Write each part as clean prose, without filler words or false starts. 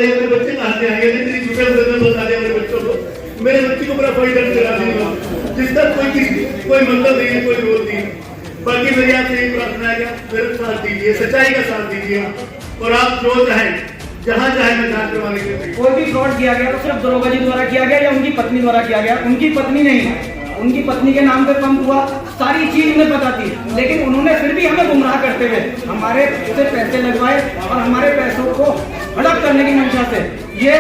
ये मेरे बच्चे कहाँ से आएंगे? इतनी छोटे उम्र में बता दिया मेरे बच्चों को। मेरे बच्चे को बड़ा फाइट करके चला दूंगा, जिसका कोई मतलब नहीं है, कोई रोल नहीं है। बाकी मेरी आपसे यही प्रार्थना है कि मेरे साथ दीजिए, सच्चाई का साथ दीजिए और आप जो चाहें जहाँ चाहे मैं जांच करवाने के लिए। कोई भी फ्रॉड किया गया तो सिर्फ दरोगा जी द्वारा किया गया या उनकी पत्नी द्वारा किया गया? उनकी पत्नी नहीं, उनकी पत्नी के नाम पे पंप हुआ, सारी चीज उन्हें पता थी, लेकिन उन्होंने फिर भी हमें गुमराह करते हुए हमारे से पैसे लगवाए और हमारे पैसों को हड़प करने की मंशा से ये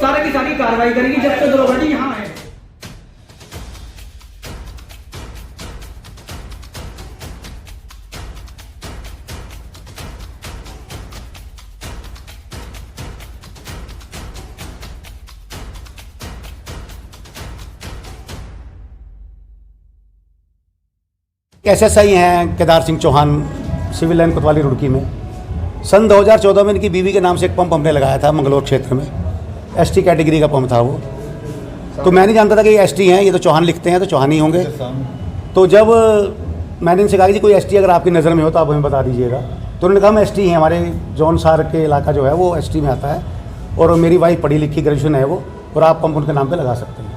सारी की सारी कार्रवाई करेगी जब तक दरोगा जी यहाँ है। एसएसआई हैं केदार सिंह चौहान, सिविल लाइन कोतवाली रुड़की में। सन 2014 में इनकी बीवी के नाम से एक पंप हमने लगाया था मंगलौर क्षेत्र में। एसटी कैटेगरी का पंप था वो, तो मैं नहीं जानता था कि ये एसटी हैं, ये तो चौहान लिखते हैं तो चौहान ही होंगे। तो जब मैंने इनसे कहा कि कोई एसटी अगर आपकी नज़र में हो तो आप हमें बता दीजिएगा, तो उन्होंने कहा हम एसटी हैं, हमारे जौनसार के इलाका जो है वो एसटी में आता है और मेरी वाइफ पढ़ी लिखी ग्रेजुएशन है वो, और आप पंप उनके नाम पर लगा सकते हैं।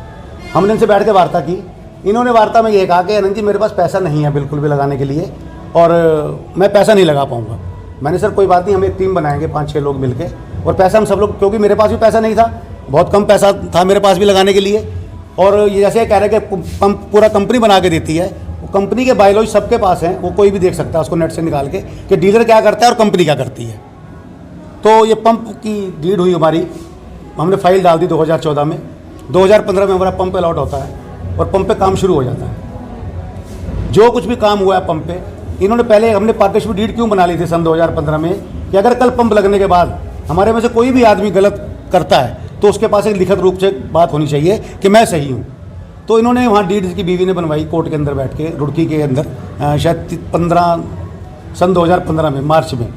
हमने इनसे बैठ के वार्ता की। इन्होंने वार्ता में ये कहा कि अनंत जी मेरे पास पैसा नहीं है बिल्कुल भी लगाने के लिए और मैं पैसा नहीं लगा पाऊँगा। मैंने सर कोई बात नहीं, हम एक टीम बनाएंगे 5-6 लोग मिलके, और पैसा हम सब लोग, क्योंकि मेरे पास भी पैसा नहीं था, बहुत कम पैसा था मेरे पास भी लगाने के लिए। और ये जैसे कह रहे हैं कि पंप पूरा कंपनी बना के देती है, वो कंपनी के बायोलॉजी सबके पास हैं, वो कोई भी देख सकता है उसको नेट से निकाल के कि डीलर क्या करता है और कंपनी क्या करती है। तो ये पंप की डीड हुई हमारी, हमने फाइल डाल दी 2014 में। 2015 में हमारा पंप अलॉट होता है और पंप पे काम शुरू हो जाता है। जो कुछ भी काम हुआ है पंप पे, इन्होंने पहले हमने पार्टनरशिप डीड क्यों बना ली थी सन 2015 में कि अगर कल पंप लगने के बाद हमारे में से कोई भी आदमी गलत करता है तो उसके पास एक लिखित रूप से बात होनी चाहिए कि मैं सही हूँ। तो इन्होंने वहाँ डीड की बीवी ने बनवाई कोर्ट के अंदर बैठ के, रुड़की के अंदर, शायद 2015 में, मार्च में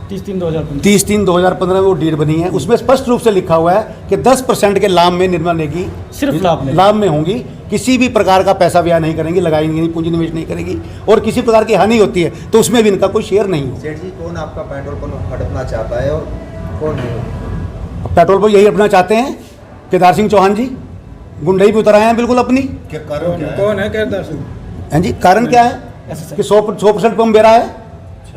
30/3/2015 में वो डीड बनी है। उसमें स्पष्ट रूप से लिखा हुआ है कि 10% के लाभ में निर्मला नेगी सिर्फ लाभ में होंगी, किसी भी प्रकार का पैसा व्यय नहीं करेंगी, लगाएंगी नहीं, पूंजी निवेश नहीं करेंगी, और किसी प्रकार की हानि होती है तो उसमें भी इनका कोई शेयर नहीं हो। सेठ जी, कौन आपका पेट्रोल पंप हड़पना चाहता है और कौन नहीं? पेट्रोल पंप यही अपना चाहते हैं केदार सिंह चौहान जी, गुंडई भी उतर आए हैं बिल्कुल अपनी। क्या कारण क्या है? कौन है केदार सिंह? हैं जी, कारण क्या है कि 100% पंप बेरा है,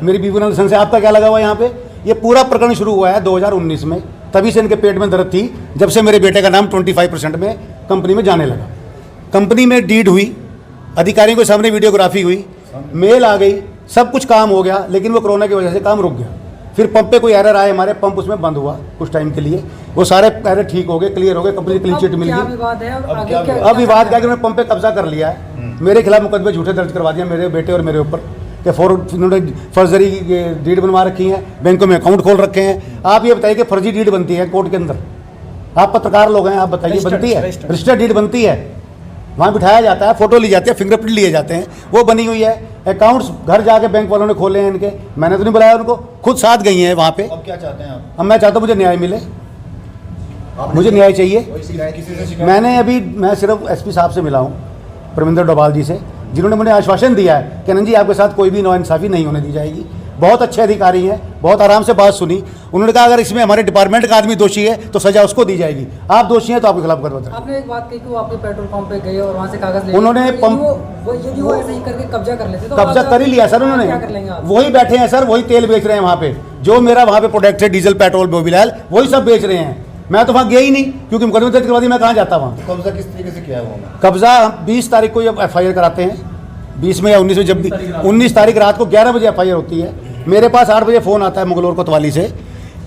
मेरी बीवी ने लाइसेंस है। आपका क्या लगा हुआ है यहाँ पे? ये पूरा प्रकरण शुरू हुआ है 2019 में, तभी से इनके पेट में दर्द थी जब से मेरे बेटे का नाम 25% में कंपनी में जाने लगा। कंपनी में डीड हुई, अधिकारियों के सामने वीडियोग्राफी हुई, मेल आ गई, सब कुछ काम हो गया, लेकिन वो कोरोना की वजह से काम रुक गया। फिर पंप पे कोई एरर आए, हमारे पंप उसमें बंद हुआ कुछ टाइम के लिए, वो सारे एरर ठीक हो गए, क्लियर हो गए, कंपनी क्लीन चिट मिल गई। अब विवाद क्या कि उन्होंने पंप पे कब्जा कर लिया है, मेरे खिलाफ मुकदमे झूठे दर्ज करवा दिया मेरे बेटे और मेरे ऊपर कि उन्होंने फर्जरी डीड बनवा रखी है, बैंकों में अकाउंट खोल रखे हैं। आप ये बताइए कि फर्जी डीड बनती है कोर्ट के अंदर? आप पत्रकार लोग हैं, आप बताइए बनती है? रजिस्टर्ड डीड बनती है, वहाँ बिठाया जाता है, फोटो ली जाती है, फिंगरप्रिंट लिए जाते हैं, वो बनी हुई है। अकाउंट्स घर जाके बैंक वालों ने खोले हैं इनके, मैंने तो नहीं बुलाया उनको, खुद साथ गई हैं वहाँ पे। अब क्या चाहते हैं आप? अब मैं चाहता हूँ मुझे न्याय मिले, मुझे न्याय चाहिए। मैं सिर्फ एसपी साहब से मिला हूँ, परमिंदर डोभाल जी से, जिन्होंने मुझे आश्वासन दिया है कि अनंत जी आपके साथ कोई भी नाइंसाफ़ी नहीं होने दी जाएगी। बहुत अच्छे अधिकारी हैं, बहुत आराम से बात सुनी। उन्होंने कहा अगर इसमें हमारे डिपार्टमेंट का आदमी दोषी है तो सजा उसको दी जाएगी, आप दोषी हैं तो आपके खिलाफ मुकदमा दर्ज। आपने एक बात कही कि वो आपके पेट्रोल पंप पे गए और वहाँ से कागज ले उन्होंने पंप यदि वो ऐसे ही करके कब्जा कर लेते तो कब्जा कर ही लिया सर उन्होंने। क्या कर लेंगे आप? वही बैठे हैं सर, वही तेल बेच रहे हैं वहाँ पे, जो मेरा वहाँ पे प्रोडक्ट है डीजल पेट्रोल मोबिल, वही सब बेच रहे हैं। मैं तो वहाँ गया ही नहीं क्योंकि मुकदमे दर्ज करवा दी, मैं कहाँ जाता वहाँ। कब्जा किस तरीके से किया है? कब्जा 20 तारीख को FIR कराते हैं, 20 में या 19 में, जब भी 19 तारीख रात को 11 बजे FIR होती है। मेरे पास 8 बजे फ़ोन आता है मंगलौर कोतवाली से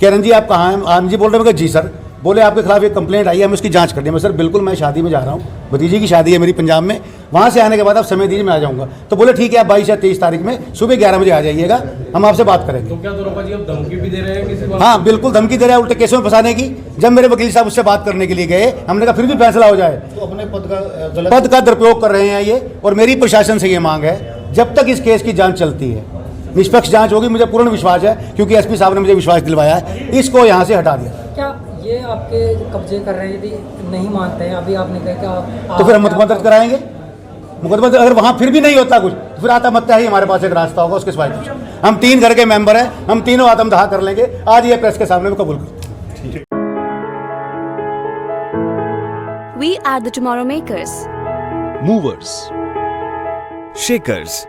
कि अनंत जी आप कहाँ हैं? आनंद जी बोल रहे हैं। जी सर। बोले आपके खिलाफ एक कंप्लेंट आई है, हमें उसकी जांच करनी है। मैं सर बिल्कुल, मैं शादी में जा रहा हूँ, भतीजी की शादी है मेरी पंजाब में, वहाँ से आने के बाद आप समय दीजिए, मैं आ जाऊँगा। तो बोले ठीक है, आप 22 या 23 तारीख में सुबह 11 बजे आ जाइएगा, हम आपसे बात करेंगे। तो क्या दरोगा जी अब धमकी भी दे रहे हैं किसी बात? हाँ बिल्कुल, धमकी दे रहे हैं उल्टे केसों में फंसाने की। जब मेरे वकील साहब उससे बात करने के लिए गए, हमने कहा फिर भी फैसला हो जाए, तो अपने पद का दुरुपयोग कर रहे हैं ये। और मेरी प्रशासन से ये मांग है, जब तक इस केस की जांच चलती है, निष्पक्ष जांच होगी, मुझे पूर्ण विश्वास है, क्योंकि एसपी साहब ने मुझे विश्वास दिलवाया है, इसको यहाँ से हटा दिया। क्या ये आपके कब्जे कर रहे हैं? यदि नहीं मानते हैं, अभी आपने कहा कि तो फिर हम मुकदमा दर्ज कराएंगे। मुकदमा अगर वहाँ फिर भी नहीं होता कुछ, तो फिर आत्महत्या ही हमारे पास एक रास्ता होगा, उसके सिवाय कुछ। हम 3 घर के मेंबर हैं, हम तीनों आत्मदाह कर लेंगे। आज ये प्रेस के सामने में कबूल करते हैं। We are the tomorrow makers, movers, shakers,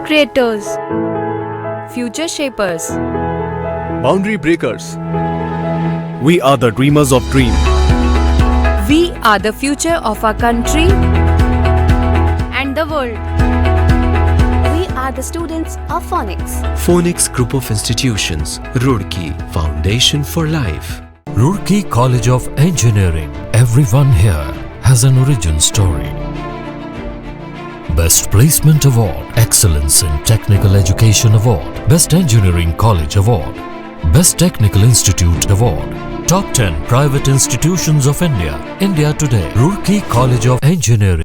creators, future shapers. boundary breakers. We are the dreamers of dream. We are the future of our country and the world. We are the students of Phonics. Phonics Group of Institutions, Roorkee, Foundation for Life. Roorkee College of Engineering. Everyone here has an origin story. Best Placement Award, Excellence in Technical Education Award, Best Engineering College Award, Best Technical Institute Award, Top 10 Private Institutions of India, India Today, Roorkee College of Engineering.